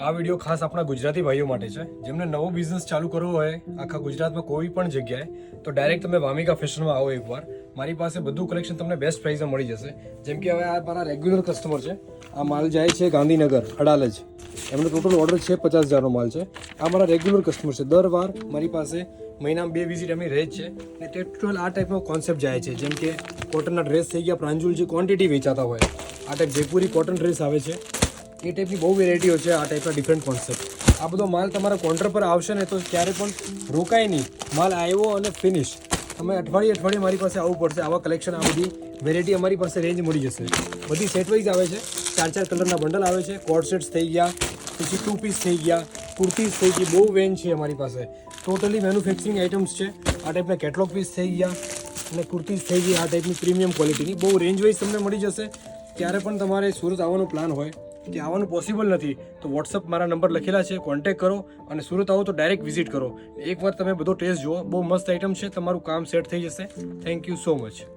આ વિડીયો ખાસ આપણા ગુજરાતી ભાઈઓ માટે છે જેમને નવો બિઝનેસ ચાલુ કરવો હોય આખા ગુજરાતમાં કોઈ પણ જગ્યાએ તો ડાયરેક્ટ તમે વામિકા ફેશનમાં આવો એકવાર. મારી પાસે બધું કલેક્શન તમને બેસ્ટ પ્રાઇસમાં મળી જશે. જેમ કે હવે આ મારા રેગ્યુલર કસ્ટમર છે. આ માલ જાય છે ગાંધીનગર અડાલજ. એમનો ટોટલ ઓર્ડર છે 50,000નો માલ છે. આ મારા રેગ્યુલર કસ્ટમર છે. દર વાર મારી પાસે મહિનામાં 2 વિઝિટ એમની રહે જ છે. અને ટોટલ આ ટાઈપનો કોન્સેપ્ટ જાય છે. જેમ કે કોટનના ડ્રેસ થઈ ગયા, પ્રાંજુલ જે ક્વોન્ટિટી વેચાતા હોય આ ટાઈપ જયપુરી કોટન ડ્રેસ આવે છે. એ ટાઈપની બહુ વેરાયટીઓ છે. આ ટાઈપના ડિફરન્ટ કોન્સેપ્ટ. આ બધો માલ તમારા કાઉન્ટર પર આવશે ને તો ક્યારે પણ રોકાય નહીં. માલ આવ્યો અને ફિનિશ. તમે અઠવાડિયે મારી પાસે આવવું પડશે. આવા કલેક્શન, આ બધી વેરાયટી અમારી પાસે રેન્જ મળી જશે. બધી સેટ વાઇઝ આવે છે. 4 કલરના બંડલ આવે છે. કોટ સેટ્સ થઈ ગયા, પછી 2 પીસ થઈ ગયા, કુર્તીઝ થઈ ગઈ. બહુ રેન્જ છે અમારી પાસે. ટોટલી મેન્યુફેક્ચરિંગ આઇટમ્સ છે. આ ટાઈપના કેટલોગ પીસ થઈ ગયા અને કુર્તીઝ થઈ ગઈ. આ ટાઈપની પ્રીમિયમ ક્વોલિટીની બહુ રેન્જ વાઇઝ તમને મળી જશે. ક્યારે પણ તમારે સુરત આવવાનો પ્લાન હોય કે આવવાનું પોસિબલ નથી તો વોટ્સઅપ મારા નંબર લખેલા છે, કોન્ટેક્ટ કરો અને સુરત આવો તો ડાયરેક્ટ વિઝિટ કરો. એકવાર તમે બધો ટેસ્ટ જુઓ. બહુ મસ્ત આઇટમ છે. તમારું કામ સેટ થઈ જશે. Thank you so much.